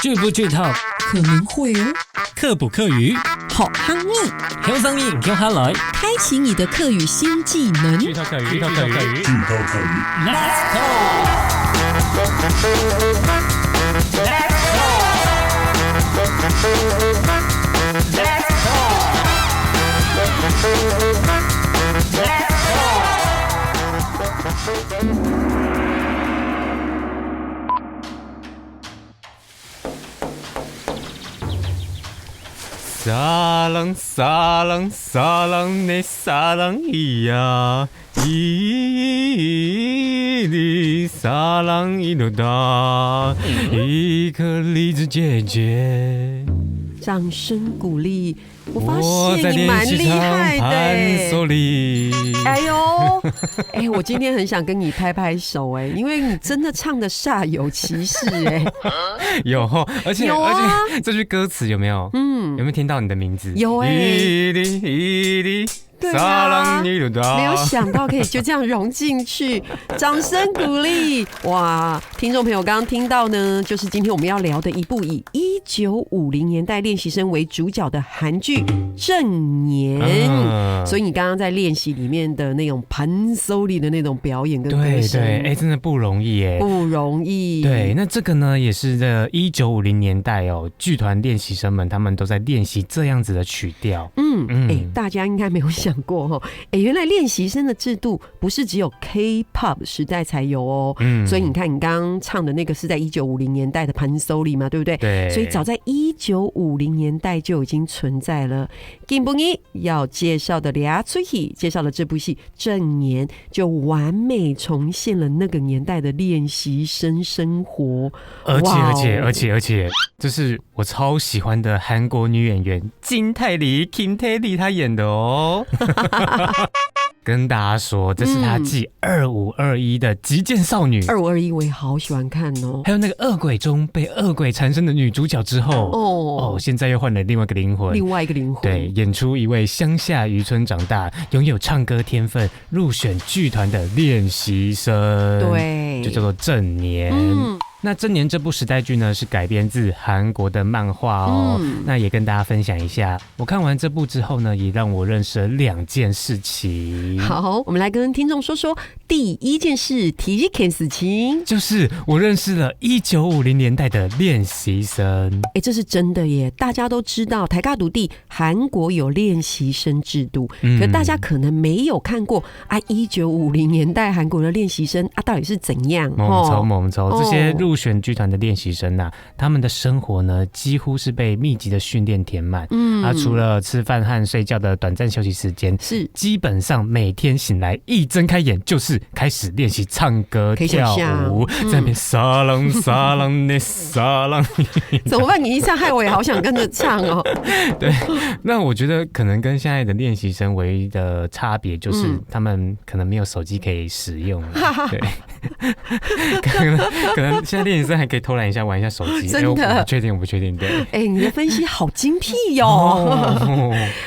剧不剧透？可能会哦。课不课语？好夯密，听声音听下来，开启你的课语新技能。剧透课语，剧透课语，剧透课语 ，Let's go！ 撒浪撒浪撒浪呢撒浪咿呀咿哩撒浪咿噜哒，一颗栗子姐姐。掌声鼓励，我发现你蛮厉害的哎呦，我今天很想跟你拍拍手哎，因为你真的唱的煞有其事哎。有，而且这句歌词有没有？有没有听到你的名字？有哎。对啊，没有想到可以就这样融进去，掌声鼓励！哇，听众朋友刚刚听到呢，就是今天我们要聊的一部以1950年代练习生为主角的韩剧《正年》。所以你刚刚在练习里面的那种盘手里的那种表演跟歌声，对，真的不容易耶，不容易。对，那这个呢，也是这1950年代哦，剧团练习生们他们都在练习这样子的曲调。大家应该没有想过哈，原来练习生的制度不是只有 K-pop 时代才有哦。所以你看，你刚刚唱的那个是在1950年代的盘手里嘛，对不对？对。所以早在1950年代就已经存在了。今天要介绍的介绍的这部戏《正年》，就完美重现了那个年代的练习生生活。而且，这是我超喜欢的韩国女演员金泰梨 Kim Tae-ri 她演的哦。跟大家说，这是她继2521的极剑少女2521我也好喜欢看哦。还有那个恶鬼中被恶鬼缠身的女主角之后，现在又换了另外一个灵魂，对，演出一位乡下渔村长大，拥有唱歌天分，入选剧团的练习生，对，就叫做正年。那《正年》这部时代剧呢，是改编自韩国的漫画哦。那也跟大家分享一下，我看完这部之后呢，也让我认识了2件事情。好，我们来跟听众说说第一件事，第一件事情就是我认识了1950年代的练习生。这是真的耶！大家都知道台大独地韩国有练习生制度，可大家可能没有看过1950年代韩国的练习生到底是怎样？猛抽这些入选剧团的练习生啊，他们的生活呢，几乎是被密集的训练填满。除了吃饭和睡觉的短暂休息时间，是基本上每天醒来一睁开眼就是开始练习唱歌跳舞，在那边撒浪撒浪呢撒浪。怎么办？你一唱害我也好想跟着唱哦。对，那我觉得可能跟现在的练习生唯一的差别就是他们可能没有手机可以使用。对，可能现在练习生还可以偷懒一下玩一下手机。真的，我不确定。对，你的分析好精辟哟。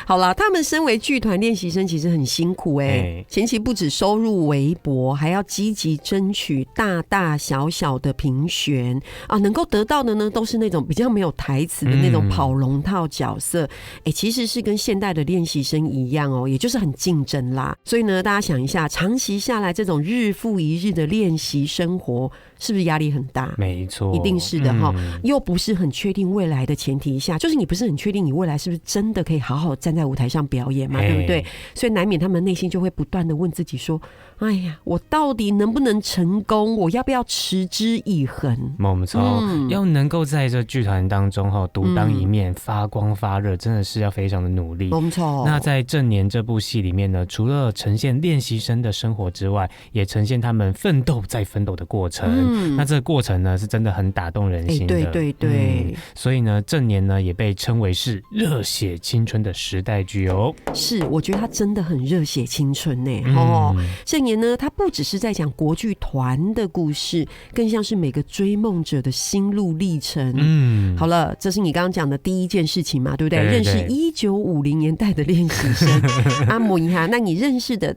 好啦，他们身为剧团练习生其实很辛苦前期不止收入微薄，还要积极争取大大小小的评选能够得到的呢都是那种比较没有台词的那种跑龙套角色。其实是跟现代的练习生一样也就是很竞争啦。所以呢，大家想一下，长期下来这种日复一日的练习生活，是不是压力很大？没错，一定是的又不是很确定未来的前提下，就是你不是很确定你未来是不是真的可以好好站在舞台上表演嘛，对不对？所以难免他们内心就会不断的问自己说，哎呀，我到底能不能成功？我要不要持之以恒？没错，要能够在这剧团当中独当一面，发光发热，真的是要非常的努力。没错。那在《正年》这部戏里面呢，除了呈现练习生的生活之外，也呈现他们奋斗再奋斗的过程。那这个过程呢，是真的很打动人心的。对。所以呢，《正年》呢也被称为是热血青春的时代剧哦。是，我觉得它真的很热血青春呢。正年呢，它不只是在讲国剧团的故事，更像是每个追梦者的心路历程。好了，这是你刚刚讲的第一件事情嘛，对不对？认识1950年代的练习生。阿姆一哈，那你认识的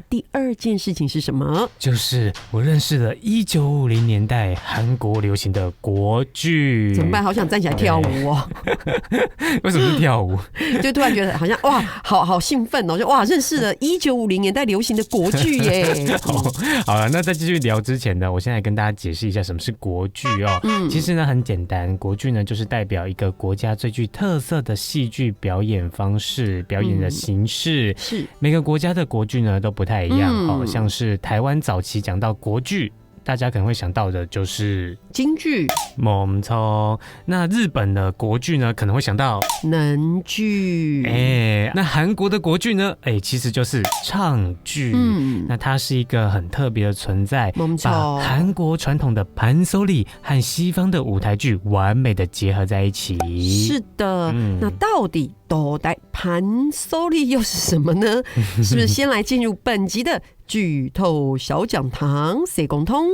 第二件事情是什么？就是我认识了1950年代韩国流行的国剧。怎么办？好想站起来跳舞哦！为什么是跳舞？就突然觉得好像哇，好兴奋哦！就哇，认识了1950年代流行的国剧耶。好了，那在继续聊之前呢，我现在跟大家解释一下什么是国剧哦。其实呢很简单，国剧呢就是代表一个国家最具特色的戏剧表演方式、表演的形式。是每个国家的国剧呢都不太一样像是台湾早期讲到国剧，大家可能会想到的就是京剧、没错。那日本的国剧呢，可能会想到能剧。那韩国的国剧呢，其实就是唱剧。那它是一个很特別的存在，把韩国传统的盘手礼和西方的舞台剧完美的结合在一起。是的，那到底都带盘手礼又是什么呢？是不是先来进入本集的剧透小讲堂，谁共通？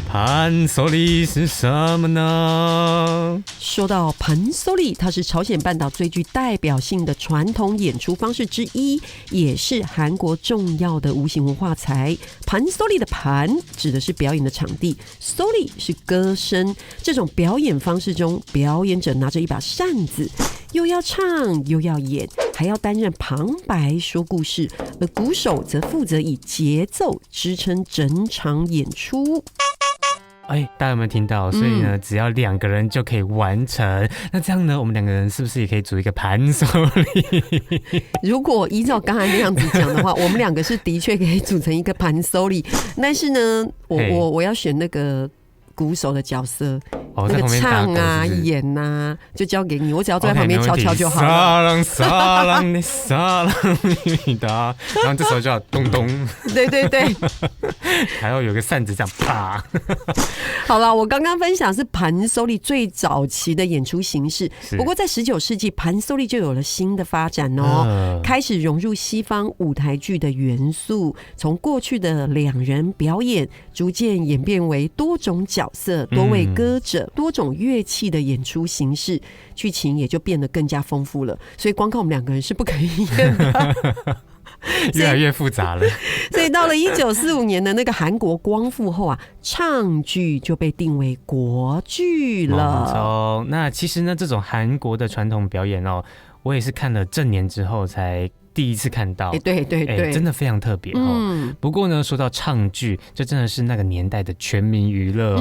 盘手礼是什么呢？说到盘手礼，它是朝鲜半岛最具代表性的传统演出方式之一，也是韩国重要的无形文化财。盘手礼的盘指的是表演的场地，手礼是歌声。这种表演方式中，表演者拿着一把扇子，又要唱又要演，还要担任旁白说故事，而鼓手则负责以节奏支撑整场演出。大家有没有听到？所以呢，只要2个人就可以完成。那这样呢，我们2个人是不是也可以组一个盘手礼？如果依照刚才那样子讲的话，我们2个是的确可以组成一个盘手礼。但是呢，我要选那个鼓手的角色。那个唱啊、演啊，就交给你，我只要坐在旁边瞧瞧就好了。撒浪你撒浪你的，然后这时候就要咚咚，对对对，还要有个扇子这样啪。好了，我刚刚分享是盘手礼最早期的演出形式，不过在19世纪，盘手礼就有了新的发展哦，开始融入西方舞台剧的元素，从过去的2人表演，逐渐演变为多种角色、多位歌者。多种乐器的演出形式，剧情也就变得更加丰富了。所以光靠我们2个人是不可以演的，越来越复杂了。所以到了1945年的那个韩国光复后啊，唱剧就被定为国剧了。那其实呢，这种韩国的传统表演哦，我也是看了正年之后才第一次看到，对对对，真的非常特别不过呢，说到唱剧，这真的是那个年代的全民娱乐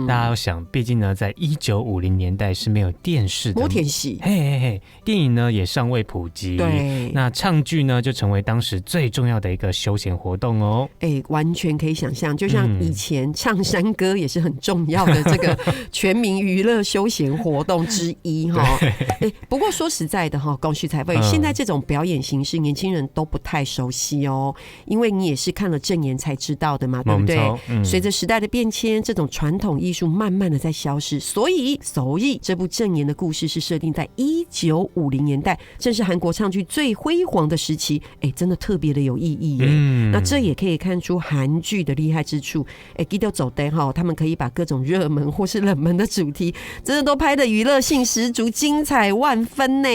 大家要想，毕竟呢，在1950年代是没有电视的摩天戏，电影呢也尚未普及，对，那唱剧呢就成为当时最重要的一个休闲活动哦。完全可以想象，就像以前唱山歌也是很重要的这个全民娱乐休闲活动之一不过说实在的恭喜才会，现在这种表演形式年轻人都不太熟悉哦，因为你也是看了正言才知道的嘛，对不对？随着时代的变迁，这种传统艺术慢慢的在消失，所以这部正言的故事是设定在1950年代，正是韩国唱剧最辉煌的时期，真的特别的有意义耶。那这也可以看出韩剧的厉害之处，记得走的他们可以把各种热门或是冷门的主题，真的都拍的娱乐性十足，精彩万分呢。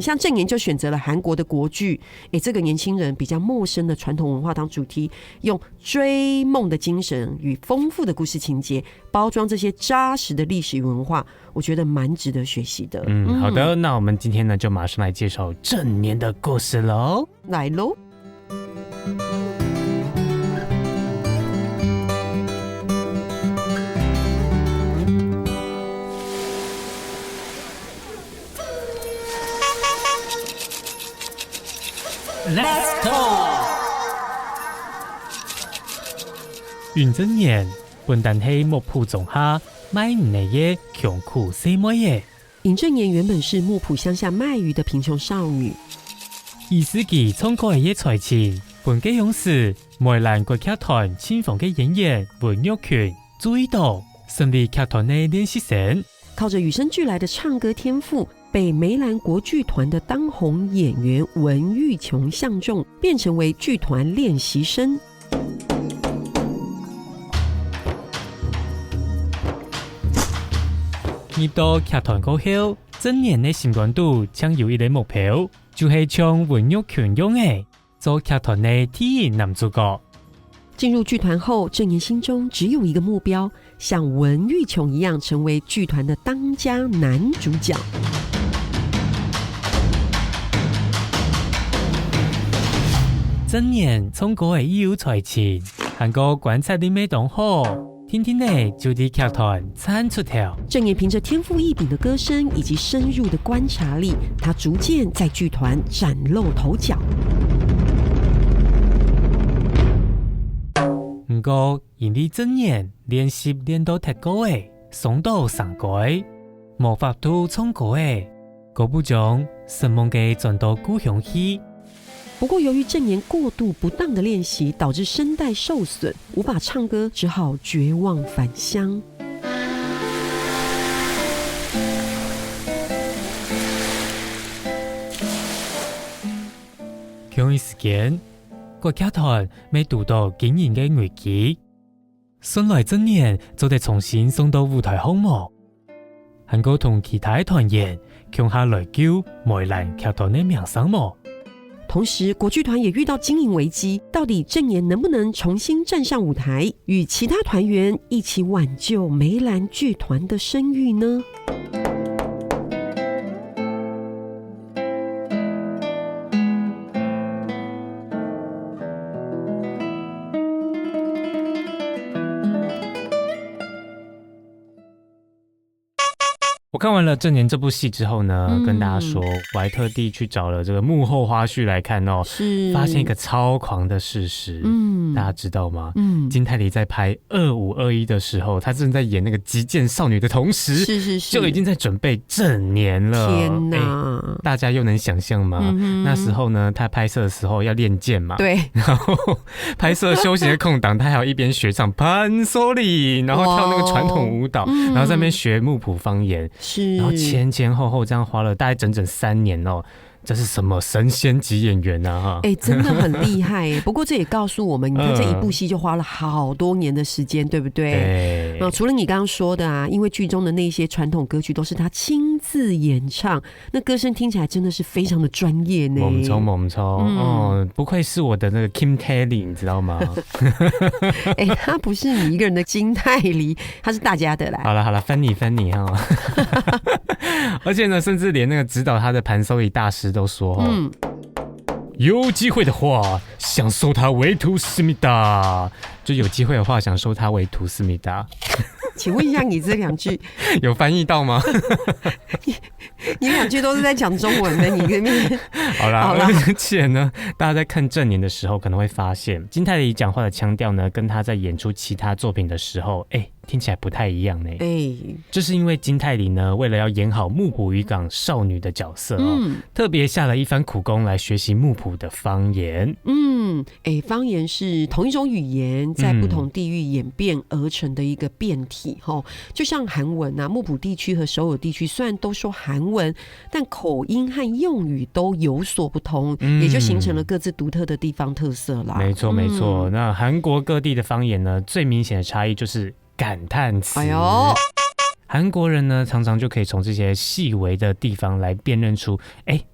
像正言就选择了韩国的国剧，这个年轻人比较陌生的传统文化当主题，用追梦的精神与丰富的故事情节包装这些扎实的历史文化，我觉得蛮值得学习的。好的，那我们今天呢就马上来介绍正年的故事喽，来喽。Let's go！ 윤正年本但係木浦種下賣唔嚟嘅窮苦細妹嘅。尹正年原本是木浦鄉下賣魚的貧窮少女20世紀創作嘅才情，本嘅勇士梅蘭國劇團青房嘅演員文玉權注意到，成為劇團嘅練習生。靠着與生俱來的唱歌天賦，被梅蘭國劇團的當紅演員文玉瓊相中，變成為劇團練習生。入到劇團過後，真年的心愿度将有一个目标，就是将文玉强勇的做剧团的第一男主角。进入剧团后，郑言心中只有一个目标，像文玉琼一样成为剧团的当家男主角。真年从国的有才情，韩国观察力没动好，天天的就伫剧团参出头。郑言凭着天赋异禀的歌声以及深入的观察力，他逐渐在剧团崭露头角。不过，因为真年练习练到太高的，送到上街，无法度唱歌的，个不将神梦给转到故乡去。不过，由于郑言过度不当的练习，导致声带受损，无法唱歌，只好绝望返乡。同一时间，国剧团未遇到经营嘅危機，順來真年就得重新送到舞台項目。韓國同其他團員強下來救梅蘭劇團嘅名聲麼？同時，國劇團也遇到經營危機，到底鄭言能不能重新站上舞台，與其他團員一起挽救梅蘭劇團的聲譽呢？我看完了郑年这部戏之后呢，跟大家说，我还特地去找了这个幕后花絮来看哦，是发现一个超狂的事实，大家知道吗？金泰梨在拍2521的时候，她正在演那个击剑少女的同时，是就已经在准备正年了。天哪！大家又能想象吗？那时候呢，她拍摄的时候要练剑嘛，对，然后拍摄休息的空档，她还要一边学唱潘索里，然后跳那个传统舞蹈，然后在那边学木浦方言。是，然后前后这样花了大概整3年哦，这是什么神仙级演员啊？哈，真的很厉害耶。不过这也告诉我们，你看这一部戏就花了好多年的时间，对不对？除了你刚刚说的啊，因为剧中的那些传统歌曲都是他亲自演唱，那歌声听起来真的是非常的专业呢。猛冲哦，不愧是我的那个 Kim Tae-lee， 你知道吗？他不是你一个人的金泰梨，他是大家的啦。好了，分你哈。而且呢，甚至连那个指导他的盘搜仪大师都说，有机会的话想收他为徒思密达，就有机会的话想收他为徒思密达。请问一下，你这2句有翻译到吗？你2句都是在讲中文的，你跟面好啦，而且呢，大家在看正年的时候，可能会发现金泰梨讲话的腔调呢，跟他在演出其他作品的时候，听起来不太一样呢。这是因为金泰梨呢，为了要演好木浦渔港少女的角色特别下了一番苦功来学习木浦的方言。方言是同一种语言在不同地域演变而成的一个变体就像韩文啊，木浦地区和首尔地区虽然都说韩文，但口音和用语都有所不同，也就形成了各自独特的地方特色啦。没错。那韩国各地的方言呢，最明显的差异就是感叹词。韩国人呢，常常就可以从这些细微的地方来辨认出，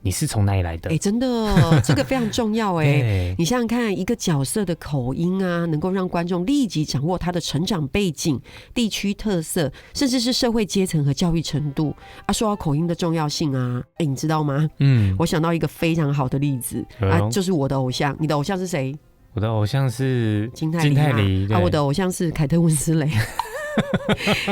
你是从哪里来的？真的，这个非常重要你想想看，一个角色的口音啊，能够让观众立即掌握他的成长背景、地区特色，甚至是社会阶层和教育程度啊。说到口音的重要性啊，你知道吗？我想到一个非常好的例子就是我的偶像。你的偶像是谁？我的偶像是金泰梨我的偶像是凯特温斯雷。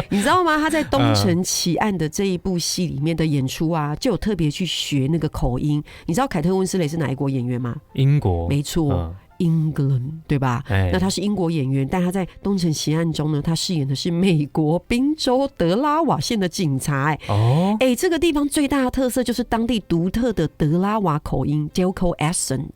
你知道吗？他在《东城奇案》的这一部戏里面的演出啊，就有特别去学那个口音。你知道凯特温斯雷是哪一国演员吗？英国。没错。England 对吧？那他是英国演员，但他在《东城奇案》中呢，他饰演的是美国宾州德拉瓦县的警察。这个地方最大的特色就是当地独特的德拉瓦口音 Delco accent。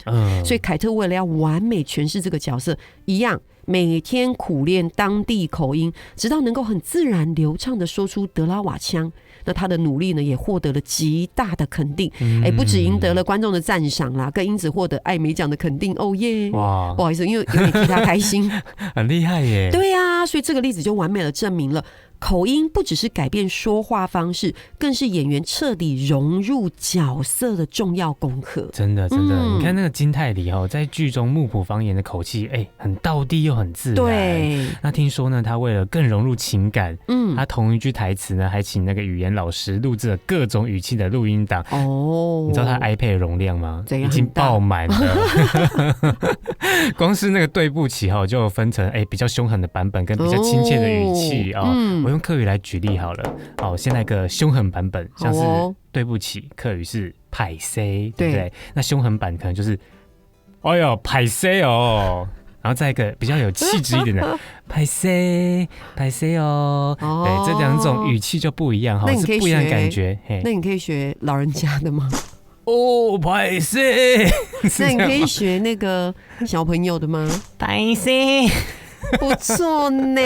所以凯特为了要完美诠释这个角色，一样每天苦练当地口音，直到能够很自然流畅的说出德拉瓦腔。那他的努力呢，也获得了极大的肯定。不只赢得了观众的赞赏啦，更因此获得艾美奖的肯定。哇，不好意思，因为有点替他开心。很厉害耶。对啊，所以这个例子就完美的证明了口音不只是改变说话方式，更是演员彻底融入角色的重要功课。真的，你看那个金泰梨在剧中木浦方言的口气，很道地又很自然。对，那听说呢，他为了更融入情感，他同一句台词呢，还请那个语言老师录制了各种语气的录音档。你知道他 iPad 容量吗？已经爆满了。光是那个对不起就分成比较凶狠的版本跟比较亲切的语气我用客语来举例好了。先来个凶狠版本，像是对不起，客语是歹势，对不对？那凶狠版可能就是哎呦歹势哦。然后再一个比较有气质一点的歹势哦，对，这两种语气就不一样是不一样的感觉。那你可以学老人家的吗？歹势。那你可以学那个小朋友的吗？歹势，不错呢。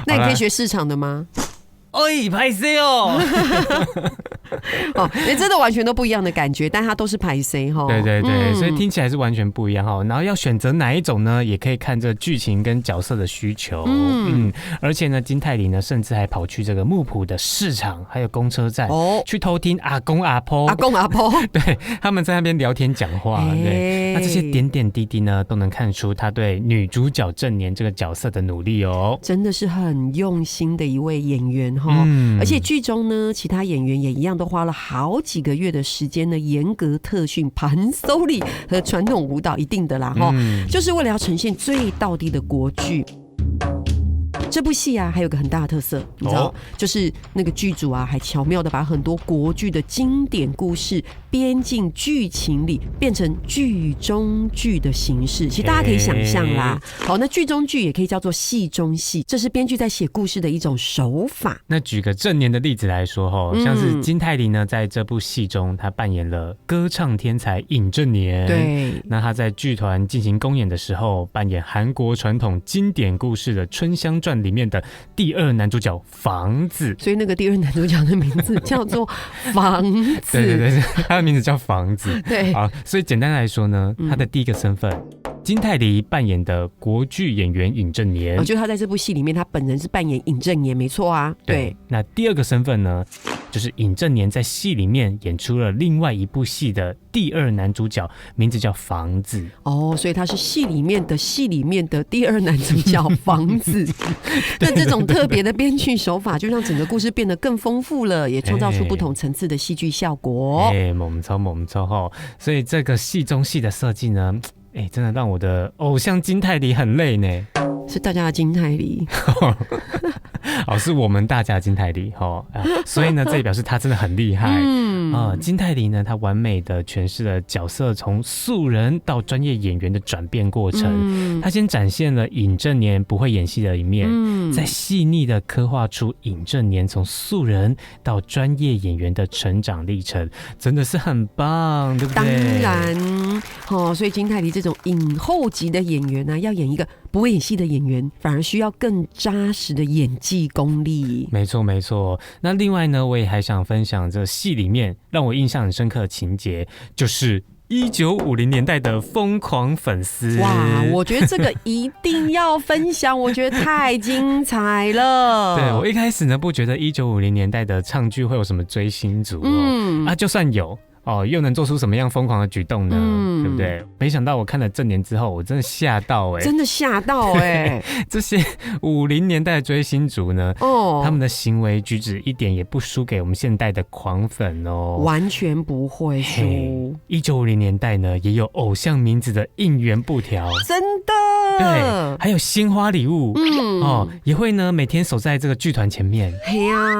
那你可以学市场的吗？歹势哦。真的完全都不一样的感觉，但它都是歹势齁。对，所以听起来是完全不一样然后要选择哪一种呢？也可以看这剧情跟角色的需求。而且呢，金泰梨呢，甚至还跑去这个木浦的市场，还有公车站，去偷听阿公阿婆，对，他们在那边聊天讲话。对，那这些点点滴滴呢，都能看出他对女主角正年这个角色的努力真的是很用心的一位演员而且剧中呢，其他演员也一样都花了好几个月的时间呢，严格特训盘搜力和传统舞蹈一定的啦就是为了要呈现最道地的国剧。这部戏还有个很大的特色，你知道，就是那个剧组还巧妙的把很多国剧的经典故事编进剧情里，变成剧中剧的形式。其实大家可以想象啦。好，那剧中剧也可以叫做戏中戏，这是编剧在写故事的一种手法。那举个正年的例子来说像是金泰梨呢，在这部戏中，他扮演了歌唱天才尹正年。对，那他在剧团进行公演的时候，扮演韩国传统经典故事的《春香传》里面的第二男主角房子。所以那个第二男主角的名字叫做房子。对，他的名字叫房子。对，好，所以简单来说呢，他的第一个身份，金泰梨扮演的国剧演员尹正年。就他在这部戏里面，他本人是扮演尹正年，没错啊。对，那第二个身份呢，就是尹正年在戏里面演出了另外一部戏的第二男主角，名字叫房子。所以他是戏里面的第二男主角房子。那这种特别的编剧手法，就让整个故事变得更丰富了，也创造出不同层次的戏剧效果。猛抽所以这个戏中戏的设计呢，真的让我的偶像金泰梨很累呢。是大家的金泰梨。是我们大家的金泰梨所以呢，这也表示他真的很厉害。金泰梨呢，他完美的诠释了角色从素人到专业演员的转变过程。他先展现了尹正年不会演戏的一面，再细腻的刻画出尹正年从素人到专业演员的成长历程，真的是很棒，对不对？当然，所以金泰梨这种影后级的演员要演一个不会演戏的演员，反而需要更扎实的演技功力。没错。那另外呢，我也还想分享这戏里面让我印象很深刻的情节，就是1950年代的疯狂粉丝。我觉得这个一定要分享，我觉得太精彩了。对，我一开始呢不觉得1950年代的唱剧会有什么追星族就算有又能做出什么样疯狂的举动呢？对不对？没想到我看了正年之后，我真的吓到真的吓到这些50年代的追星族呢，他们的行为举止一点也不输给我们现代的狂粉完全不会输。1950年代呢，也有偶像名字的应援布条，真的。对，还有鲜花礼物，也会呢每天守在这个剧团前面。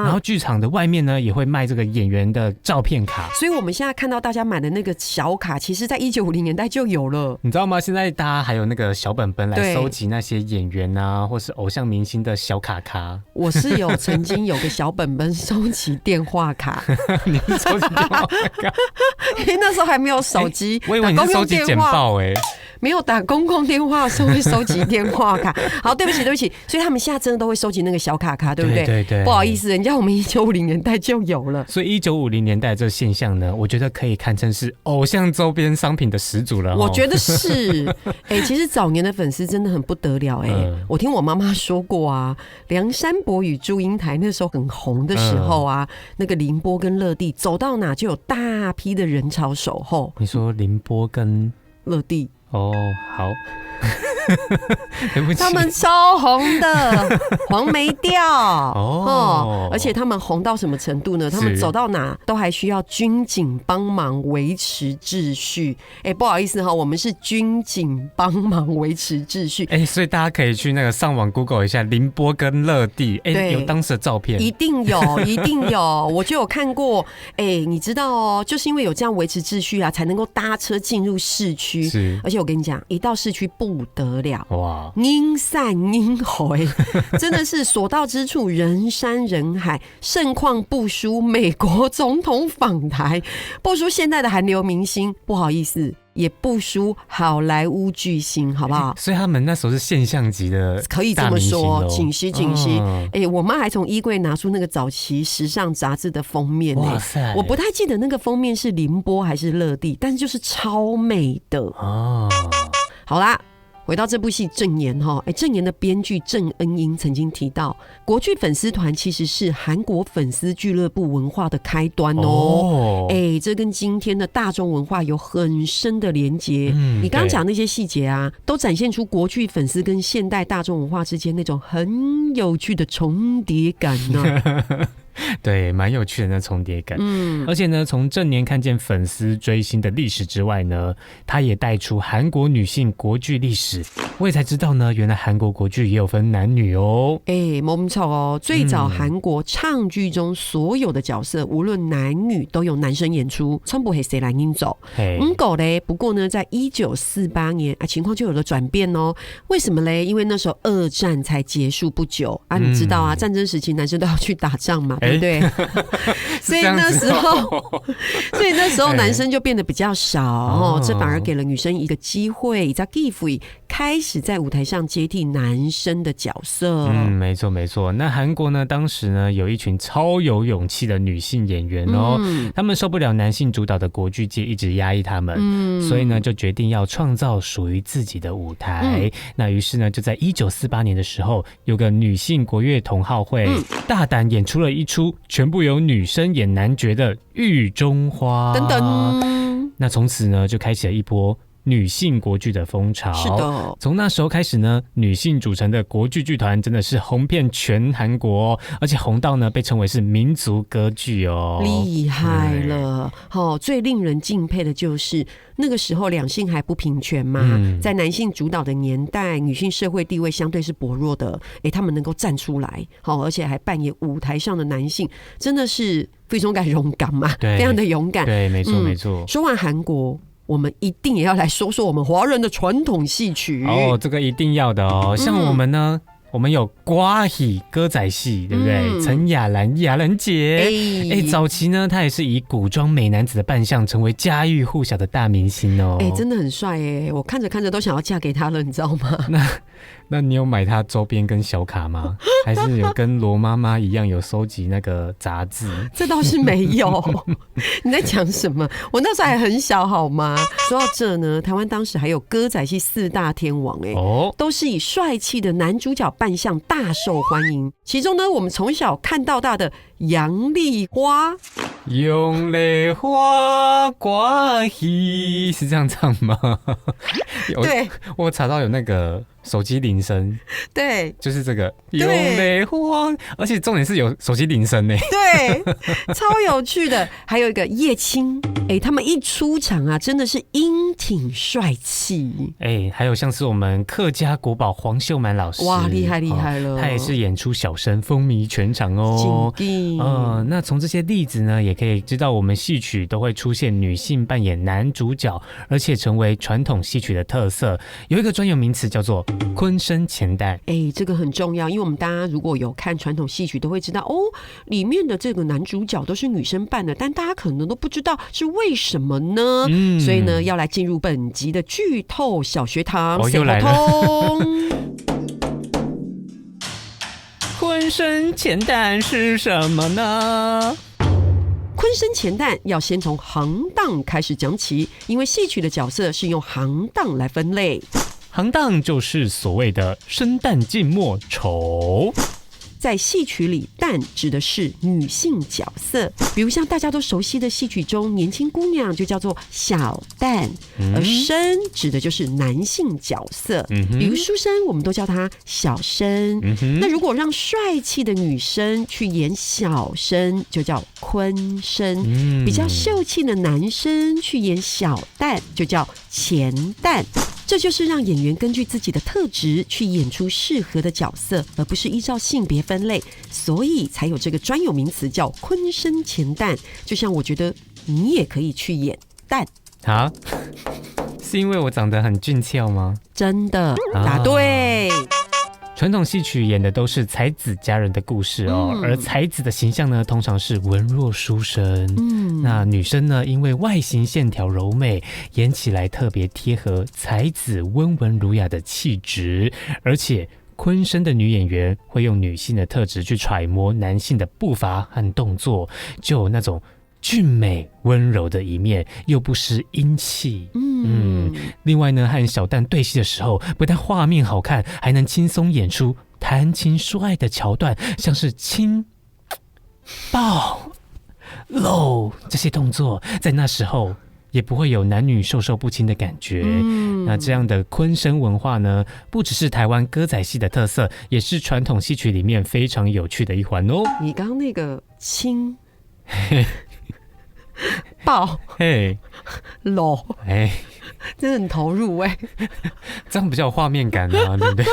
然后剧场的外面呢，也会卖这个演员的照片卡。所以我们现在看到大家买的那个小卡，其实在1950年代就有了，你知道吗？现在大家还有那个小本本来收集那些演员或是偶像明星的小卡卡。我是曾经有个小本本收集电话卡。你是收集电话卡？因为那时候还没有手机，我以为你是收集简报没有打公共电话，是会收集电话卡。好，对不起，所以他们现在真的都会收集那个小卡，对不对？对。不好意思，人家我们1950年代就有了。所以1950年代这个现象呢，我觉得可以堪称是偶像周边商品的始祖了。我觉得是。其实早年的粉丝真的很不得了。我听我妈妈说过啊，梁山伯与祝英台那时候很红的时候啊，那个凌波跟乐蒂走到哪就有大批的人潮守候。你说凌波跟乐蒂？哦，好。对不起，他们超红的，黄梅调而且他们红到什么程度呢？他们走到哪都还需要军警帮忙维持秩序。不好意思我们是军警帮忙维持秩序。所以大家可以去那个上网 Google 一下凌波跟乐蒂，有当时的照片，一定有，一定有，我就有看过。你知道就是因为有这样维持秩序啊，才能够搭车进入市区。而且我跟你讲，一到市区不得了，哇，阴散阴回，真的是所到之处人山人海，盛况不输美国总统访台，不输现代的韩流明星，不好意思，也不输好莱坞巨星，好不好？所以他们那时候是现象级的，可以这么说，紧息。我妈还从衣柜拿出那个早期时尚杂志的封面，哇塞！我不太记得那个封面是凌波还是乐蒂，但是就是超美的哦。好啦。回到这部戏《正言》正言的编剧郑恩英曾经提到，国剧粉丝团其实是韩国粉丝俱乐部文化的开端这跟今天的大众文化有很深的连结。你刚刚讲那些细节啊，都展现出国剧粉丝跟现代大众文化之间那种很有趣的重叠感呢。对，蛮有趣的那重叠感。而且呢，从正年看见粉丝追星的历史之外呢，他也带出韩国女性国剧历史。我也才知道呢，原来韩国国剧也有分男女哦。没错最早韩国唱剧中所有的角色，无论男女都由男生演出，从不会谁来应走。不过呢，在1948年情况就有了转变哦。为什么嘞？因为那时候二战才结束不久啊，你知道啊，战争时期男生都要去打仗嘛。对不对？所以那时候男生就变得比较少这反而给了女生一个机会，在 give 开始在舞台上接替男生的角色。没错。那韩国呢，当时呢有一群超有勇气的女性演员他们受不了男性主导的国剧界一直压抑他们，所以呢就决定要创造属于自己的舞台。那于是呢，就在1948年的时候，有个女性国乐同好会大胆演出了一出全部由女生演男角的《狱中花》等等。那从此呢，就开启了一波女性国剧的风潮。是的，从那时候开始呢，女性组成的国剧剧团真的是红遍全韩国而且红到呢被称为是民族歌剧厉害了。最令人敬佩的就是那个时候两性还不平权嘛，在男性主导的年代，女性社会地位相对是薄弱的，他们能够站出来，而且还扮演舞台上的男性，真的是非常勇敢嘛，非常的勇敢。对，没错。说完韩国，我们一定也要来说说我们华人的传统戏曲这个一定要的像我们呢，我们有瓜戏歌仔戏，对不对？陈雅兰雅兰姐，早期呢，她也是以古装美男子的扮相，成为家喻户晓的大明星真的很帅我看着看着都想要嫁给他了，你知道吗？那你有买他周边跟小卡吗？还是有跟罗妈妈一样有收集那个杂志？这倒是没有。你在讲什么？我那时候还很小好吗？说到这呢，台湾当时还有歌仔戏4大天王都是以帅气的男主角扮相大受欢迎。其中呢，我们从小看到大的杨丽花，用泪花瓜戏是这样唱吗？对，我查到有那个手机铃声，对，就是这个用泪花，而且重点是有手机铃声呢，对，超有趣的。还有一个叶青，他们一出场啊，真的是英挺帅气。还有像是我们客家国宝黄秀满老师，哇，厉害了，他也是演出小小生风靡全场哦。那从这些例子呢，也可以知道我们戏曲都会出现女性扮演男主角，而且成为传统戏曲的特色。有一个专有名词叫做昆生前旦。这个很重要，因为我们大家如果有看传统戏曲，都会知道哦，里面的这个男主角都是女生扮的，但大家可能都不知道是为什么呢？所以呢，要来进入本集的剧透小学堂，又来了。昆生前旦是什么呢？昆生前旦要先从行当开始讲起，因为戏曲的角色是用行当来分类。行当就是所谓的生旦净末丑。在戏曲里，旦指的是女性角色，比如像大家都熟悉的戏曲中，年轻姑娘就叫做小旦，而生指的就是男性角色，比如书生，我们都叫他小生。那如果让帅气的女生去演小生，就叫昆生；比较秀气的男生去演小旦，就叫前旦。这就是让演员根据自己的特质去演出适合的角色，而不是依照性别分类，所以才有这个专有名词叫昆生前旦。就像我觉得你也可以去演旦啊，是因为我长得很俊俏吗？真的，答对。传统戏曲演的都是才子佳人的故事哦，而才子的形象呢，通常是文弱书生。那女生呢，因为外形线条柔美，演起来特别贴合才子温文儒雅的气质，而且昆生的女演员会用女性的特质去揣摩男性的步伐和动作，就有那种俊美温柔的一面，又不失英气。另外呢，和小旦对戏的时候，不但画面好看，还能轻松演出谈情说爱的桥段，像是亲、抱、搂这些动作，在那时候也不会有男女授受不亲的感觉。那这样的昆生文化呢，不只是台湾歌仔戏的特色，也是传统戏曲里面非常有趣的一环哦。你刚刚那个亲抱搂真的很投入这样比较有画面感啊，对不对？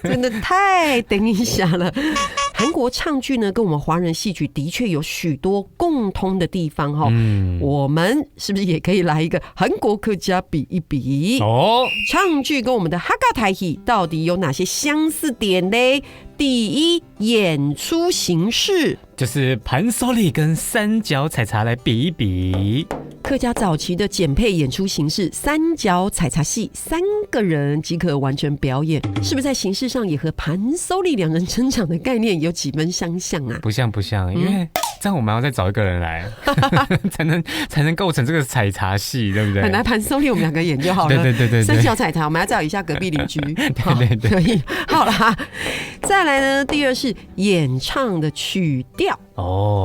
真的太等一下了。韩国唱剧呢，跟我们华人戏曲的确有许多共通的地方我们是不是也可以来一个韩国客家比一比？唱剧跟我们的哈嘎台戏到底有哪些相似点呢？第一，演出形式就是盘手里跟三角采茶来比一比。客家早期的简配演出形式，三角采茶戏3个人即可完成表演，是不是在形式上也和盘手里2人称场的概念有几分相像啊？不像，因为这样我们要再找一个人来才能构成这个采茶戏，对不对？本来盘手里我们2个演就好了，对，三角采茶我们要找一下隔壁邻居，对，可以。好啦，再来呢，第2是演唱的曲调。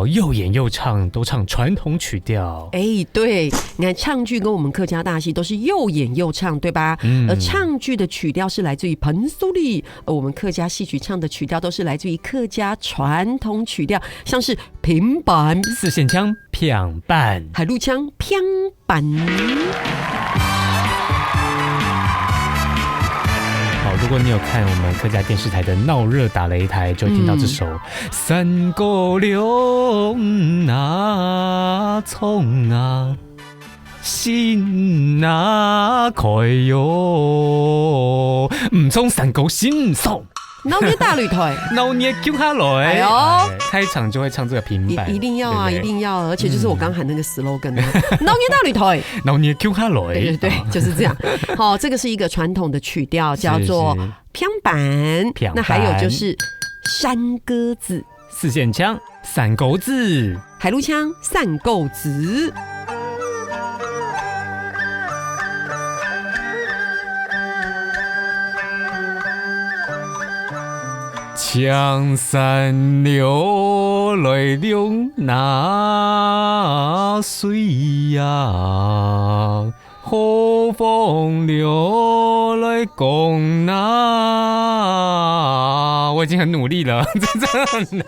又演又唱，都唱传统曲调。对，你看唱剧跟我们客家大戏都是又演又唱，对吧？而唱剧的曲调是来自于盘手里，而我们客家戏曲唱的曲调都是来自于客家传统曲调，像是平板、四线腔、平板、海陆腔、平板。如果你有看我们客家电视台的闹热打擂台，就会听到这首三姑娘啊葱啊心啊开哟，唔从三姑心送。闹捏大擂台，闹捏叫下来，开场就会唱这个平板，一定要啊，一定要，而且就是我刚喊那个 slogan 闹捏大擂台，闹捏叫下来，对，就是这样。这个是一个传统的曲调，叫做平板。那还有就是山歌子、四线腔、三狗子、海陆腔、三狗子。江山流来流那水呀，河风流来攻那。我已经很努力了，真的很难。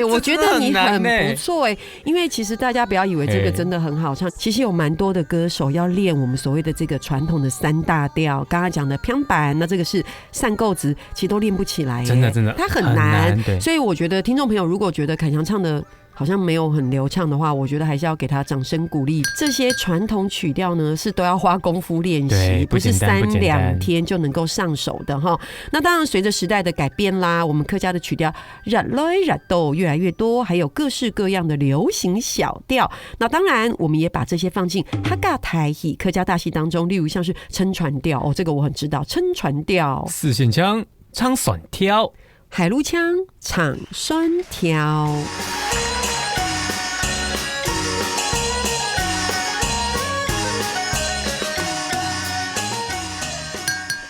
我觉得你很不错因为其实大家不要以为这个真的很好唱，其实有蛮多的歌手要练我们所谓的这个传统的3大调，刚刚讲的평板，那这个是散构子，其实都练不起来真的它很难所以我觉得听众朋友如果觉得凯翔唱的好像没有很流畅的话，我觉得还是要给他掌声鼓励。这些传统曲调呢，是都要花功夫练习，不是3、2天就能够上手的哈。那当然，随着时代的改变啦，我们客家的曲调越来越多，还有各式各样的流行小调。那当然，我们也把这些放进客家台戏、客家大戏当中，例如像是撑船调这个我很知道，撑船调、四线腔、唱酸调、海陆腔、唱酸调。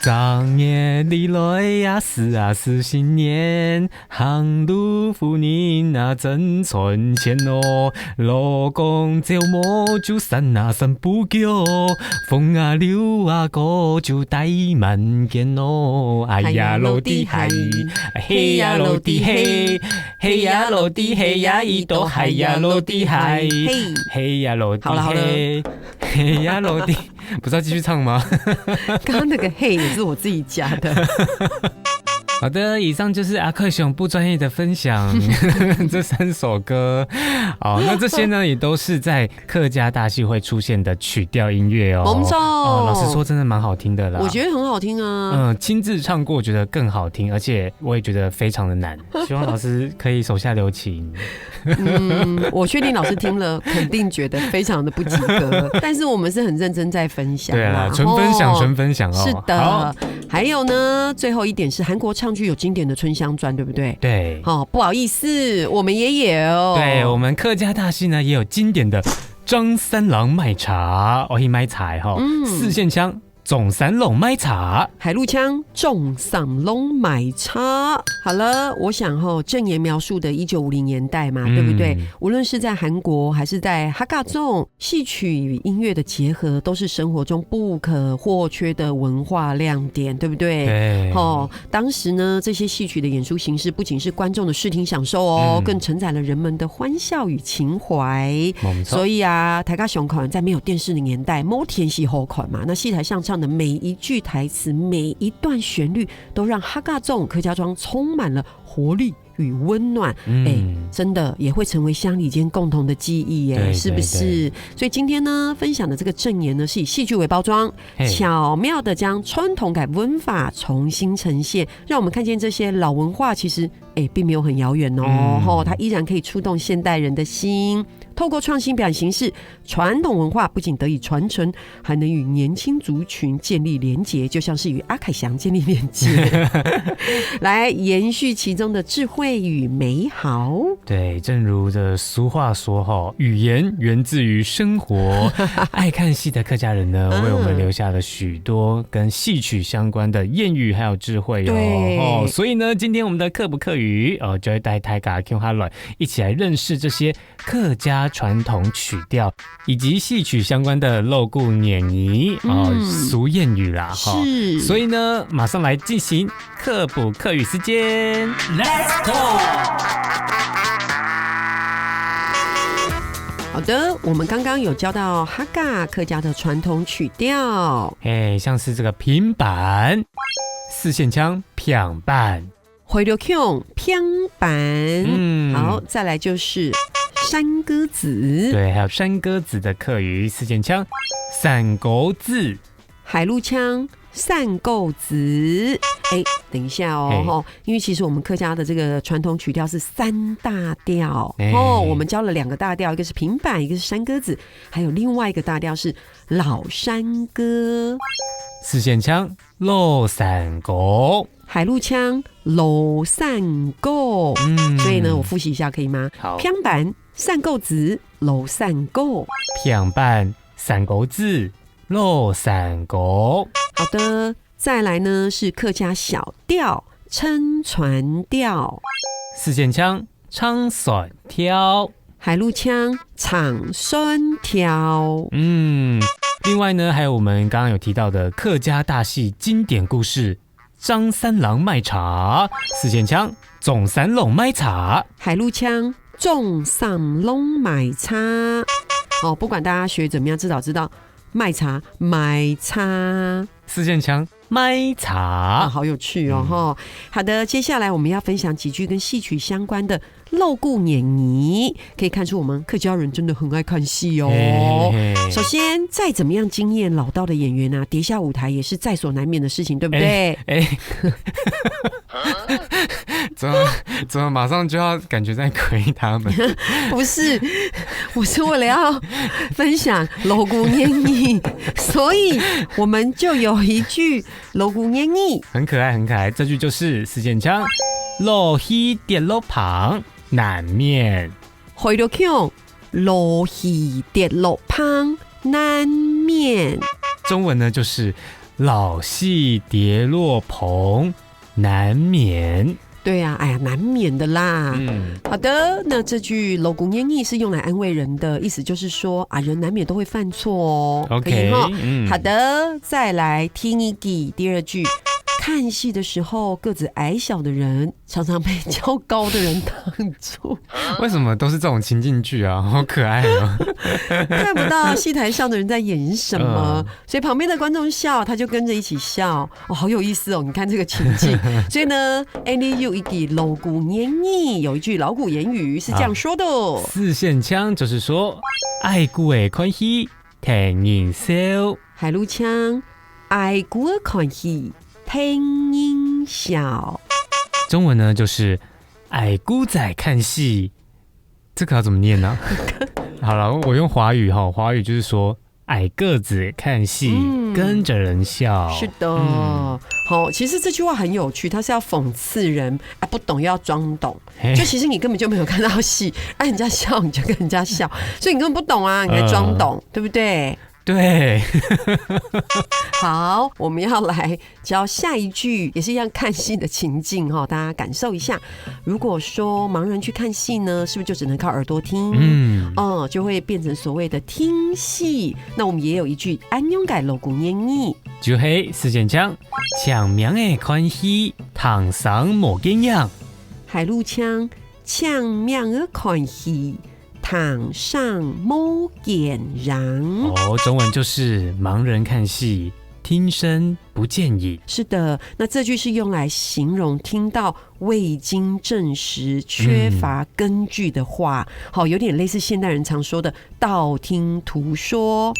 张年里来呀，是新年，行路夫人啊真存钱哦，老公走么就散不叫，风啊流啊歌就带满肩哦，哎呀老弟嗨，嘿呀老弟嘿，嘿呀老弟嘿呀一朵，嗨呀老弟嗨，嘿呀老弟嘿，嘿呀老弟。不是要继续唱吗？刚刚那个嘿也是我自己加的。好的，以上就是阿克熊不专业的分享这3首歌。好，那这些呢也都是在客家大戏会出现的曲调音乐哦。老实说真的蛮好听的啦。我觉得很好听啊。亲自唱过觉得更好听，而且我也觉得非常的难。希望老师可以手下留情。我确定老师听了肯定觉得非常的不及格，但是我们是很认真在分享。对啊，纯分享哦。是的。还有呢，最后一点是韩国唱剧有经典的春香传，对不对？对。不好意思，我们也有。对，我们客家大戏呢也有经典的张三郎卖茶，卖茶四线腔。总三龙卖茶，海陆腔总三龙卖茶。好了，我想正言描述的1950年代嘛，对不对？无论是在韩国还是在哈嘎粽，戏曲与音乐的结合都是生活中不可或缺的文化亮点，对不对？对。当时呢，这些戏曲的演出形式不仅是观众的视听享受更承载了人们的欢笑与情怀。所以啊，台家熊款在没有电视的年代，某天戏后款嘛，那戏台上唱的每一句台词，每一段旋律，都让哈嘎粽客家庄充满了活力与温暖。真的也会成为乡里间共同的记忆耶，是不是？所以今天呢，分享的这个正言呢，是以戏剧为包装，巧妙的将传统改文法重新呈现，让我们看见这些老文化其实并没有很遥远哦，它依然可以触动现代人的心。透过创新表演形式，传统文化不仅得以传承，还能与年轻族群建立连结，就像是与阿凯翔建立连结来延续其中的智慧与美好。对，正如这俗话说语言源自于生活爱看戏的客家人呢，为我们留下了许多跟戏曲相关的谚语还有智慧所以呢，今天我们的客不客语就会带大家一起来认识这些客家传统曲调以及戏曲相关的漏故撵仪俗谚语啦是。所以呢，马上来进行客不客语时间 Let's go。 好的，我们刚刚有教到哈嘎客家的传统曲调，像是这个平板、四线腔、平板、回流腔、平板。好，再来就是山歌子，对，还有山歌子的客语四线腔，散狗子、海陆腔、散狗子。等一下因为其实我们客家的这个传统曲调是3大调我们教了2个大调，一个是平板，一个是山歌子，还有另外一个大调是老山歌。四线腔老山歌，海陆腔老山歌。所以呢，我复习一下可以吗？好，平板、散狗子、老山歌。平板、散狗子、老山歌。好的，再来呢是客家小调撑船调，四线腔唱酸调，海陆腔唱酸调。另外呢，还有我们刚刚有提到的客家大戏经典故事张三郎卖茶，四线腔总三龙卖茶，海陆腔种上龙买茶。不管大家学怎么样，至少知道卖茶买茶。四线腔卖茶，好有趣哦。好的，接下来我们要分享几句跟戏曲相关的露骨演绎，可以看出我们客家人真的很爱看戏哦。首先，再怎么样经验老道的演员啊，跌下舞台也是在所难免的事情，对不对？怎么马上就要感觉在亏他们？不是，我是为了要分享露骨演绎，所以我们就有一句露骨演绎，很可爱，很可爱。这句就是四线腔，落稀跌落旁，难免。回到腔，落稀跌落旁，难免。中文呢就是老戏跌落棚，难免。对啊，哎呀，难免的啦。好的，那这句露骨演绎是用来安慰人的，意思就是说啊，人难免都会犯错哦。OK， 好的，再来听一句第二句。看戏的时候，个子矮小的人常常被较高的人挡住。为什么都是这种情境剧啊？好可爱哦！看不到戏台上的人在演什么，所以旁边的观众笑，他就跟着一起笑。好有意思哦！你看这个情境。所以呢 ，Andy 有一句露骨演绎，有一句老古言语是这样说的：四线腔就是说，爱故的看戏，听人笑；海陆腔，爱故的看戏。听音笑，中文呢就是矮姑仔看戏，这个要怎么念呢？好了，我用华语哈，华语就是说矮个子看戏，跟着人笑。是的，好，其实这句话很有趣，它是要讽刺人，不懂要装懂。就其实你根本就没有看到戏，人家笑你就跟人家笑，所以你根本不懂啊，你在装懂，对不对？对，好，我们要来教下一句，也是一样看戏的情境哈，大家感受一下。如果说盲人去看戏呢，是不是就只能靠耳朵听？就会变成所谓的听戏。那我们也有一句安永改露骨演绎，就系四线腔，抢名的看戏，堂上无经验。海陆腔，抢名的看戏。堂上摸眼瓤中文就是盲人看戏，听声不见影。是的，那这句是用来形容听到未经证实、缺乏根据的话，有点类似现代人常说的道听途说。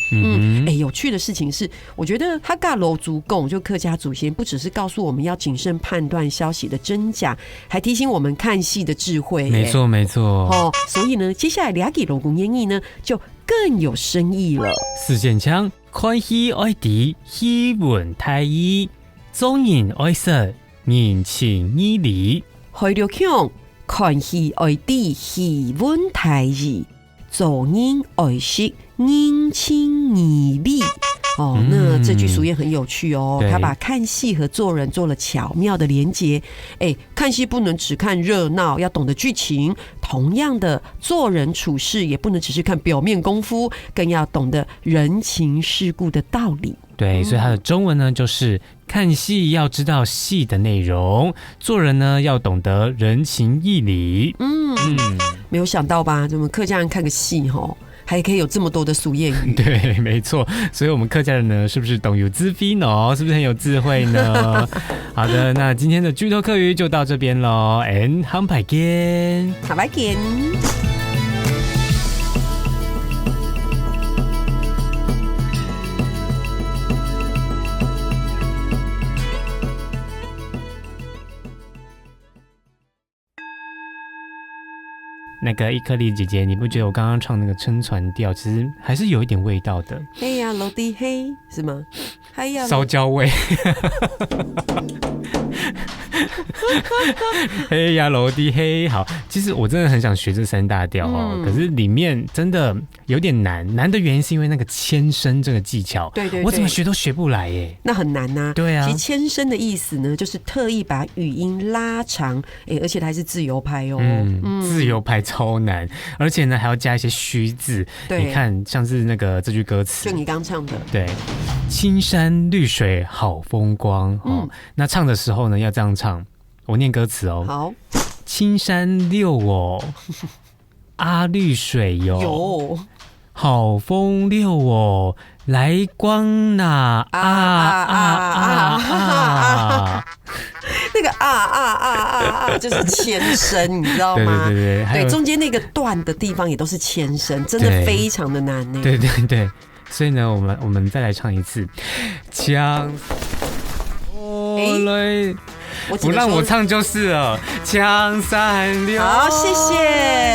有趣的事情是，我觉得哈嘎楼族共就客家祖先不只是告诉我们要谨慎判断消息的真假，还提醒我们看戏的智慧。没错，没错。所以呢，接下来俩给楼公演绎呢，就更有深意了。四线腔，看戏爱睇戏文太医，总人爱说人情义理。海陆腔，看戏爱睇戏文太医，总人爱说人情义理。那这句俗谚很有趣哦，他把看戏和做人做了巧妙的连结。看戏不能只看热闹，要懂得剧情。同样的，做人处事也不能只是看表面功夫，更要懂得人情世故的道理。对，所以它的中文呢，就是看戏要知道戏的内容，做人呢要懂得人情义理。没有想到吧？我们客家人看个戏还可以有这么多的俗谚语。对，没错。所以我们客家人呢，是不是懂有资非呢？是不是很有智慧呢？好的，那今天的剧透客语就到这边咯 ，and 好拜见，好拜见。那个伊克丽姐姐，你不觉得我刚刚唱那个撑船调，其实还是有一点味道的？嘿呀，楼梯嘿，是吗？嘿呀，烧焦味。嘿呀，楼梯嘿，好，其实我真的很想学这三大调可是里面真的有点难。难的原因是因为那个牵声这个技巧，对，我怎么学都学不来耶。那很难啊。对啊，其实牵声的意思呢，就是特意把语音拉长，而且它还是自由拍哦。自由拍超难，而且呢还要加一些虚字。你看，像是那个这句歌词，就你刚唱的，对，青山山绿水好风光。那唱的时候呢，要这样唱，我念歌词哦。好，青山遛我，阿绿水哟，好风遛我，来光那那个就是牵声，你知道吗？对，中间那个断的地方也都是牵声，真的非常的难呢。对，所以呢，我们再来唱一次，江来。不让我唱就是了，江山柳。好，谢谢。